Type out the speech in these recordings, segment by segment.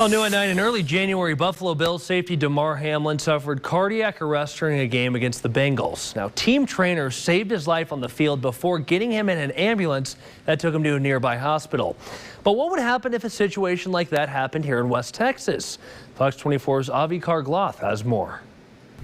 Well, new at night, in early January, Buffalo Bills safety Damar Hamlin suffered cardiac arrest during a game against the Bengals. Now, team trainers saved his life on the field before getting him in an ambulance that took him to a nearby hospital. But what would happen if a situation like that happened here in West Texas? Fox 24's Avi Kargloth has more.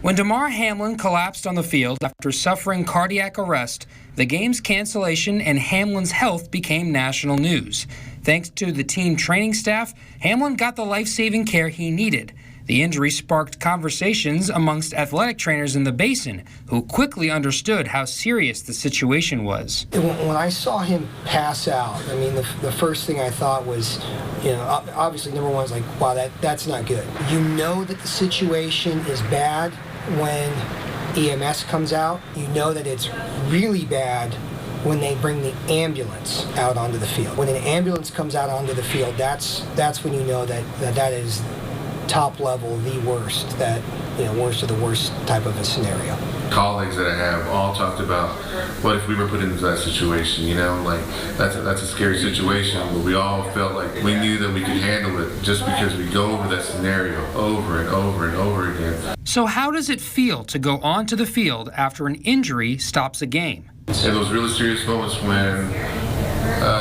When Damar Hamlin collapsed on the field after suffering cardiac arrest, the game's cancellation and Hamlin's health became national news. Thanks to the team training staff, Hamlin got the life-saving care he needed. The injury sparked conversations amongst athletic trainers in the Basin, who quickly understood how serious the situation was. When I saw him pass out, I mean, the first thing I thought was, obviously number one is like, wow, that's not good. You know that the situation is bad when EMS comes out. You know that it's really bad when they bring the ambulance out onto the field. When an ambulance comes out onto the field, that's when you know that is top level, the worst, worst of the worst type of a scenario. Colleagues that I have all talked about, what if we were put into that situation, like that's a scary situation, but we all felt like we knew that we could handle it just because we go over that scenario over and over and over again. So how does it feel to go onto the field after an injury stops a game? And those really serious moments when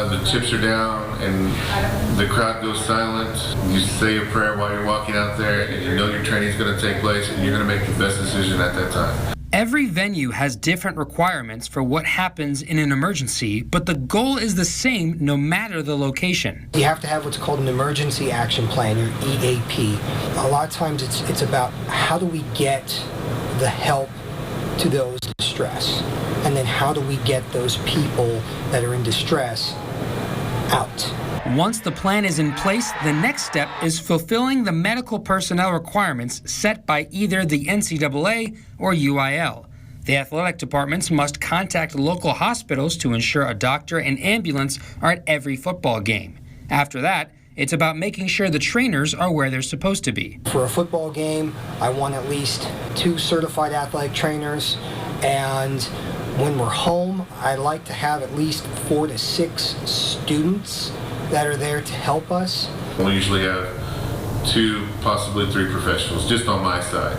the chips are down and the crowd goes silent, you say a prayer while you're walking out there and you know your training's going to take place and you're going to make the best decision at that time. Every venue has different requirements for what happens in an emergency, but the goal is the same no matter the location. You have to have what's called an emergency action plan, or EAP. A lot of times it's about how do we get the help to those in distress, and then how do we get those people that are in distress out. Once the plan is in place, the next step is fulfilling the medical personnel requirements set by either the NCAA or UIL. The athletic departments must contact local hospitals to ensure a doctor and ambulance are at every football game. After that, it's about making sure the trainers are where they're supposed to be. For a football game, I want at least 2 certified athletic trainers, and when we're home, I like to have at least 4 to 6 students that are there to help us. We usually have 2, possibly 3 professionals, just on my side.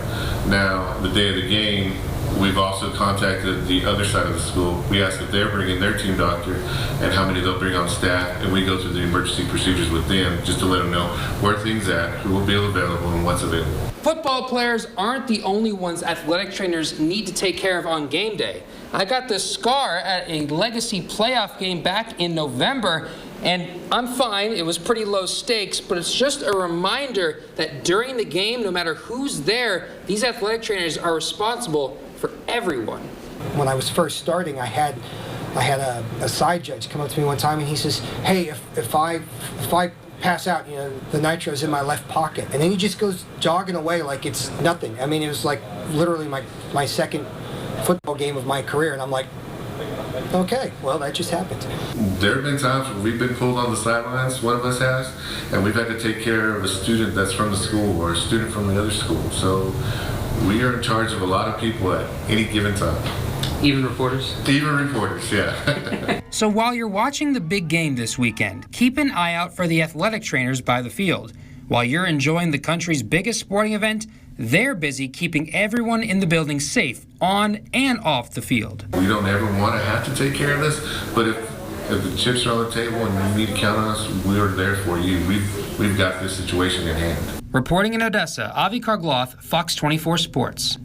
Now, the day of the game, we've also contacted the other side of the school. We ask if they're bringing their team doctor and how many they'll bring on staff, and we go through the emergency procedures with them just to let them know where things at, who will be available, and what's available. Football players aren't the only ones athletic trainers need to take care of on game day. I got this scar at a legacy playoff game back in November, and I'm fine. It was pretty low stakes, but it's just a reminder that during the game, no matter who's there, these athletic trainers are responsible for everyone. When I was first starting, I had a side judge come up to me one time, and he says, "Hey, if I pass out, the nitro's in my left pocket," and then he just goes jogging away like it's nothing. I mean, it was like literally my second football game of my career, and I'm like, okay, well, that just happened. There have been times when we've been pulled on the sidelines, one of us has, and we've had to take care of a student that's from the school or a student from the other school. So we are in charge of a lot of people at any given time. Even reporters? Even reporters, yeah. So while you're watching the big game this weekend, keep an eye out for the athletic trainers by the field. While you're enjoying the country's biggest sporting event, they're busy keeping everyone in the building safe on and off the field. We don't ever want to have to take care of this, but if the chips are on the table and you need to count on us, we are there for you. We've got this situation in hand. Reporting in Odessa, Avi Kargloth, Fox 24 Sports.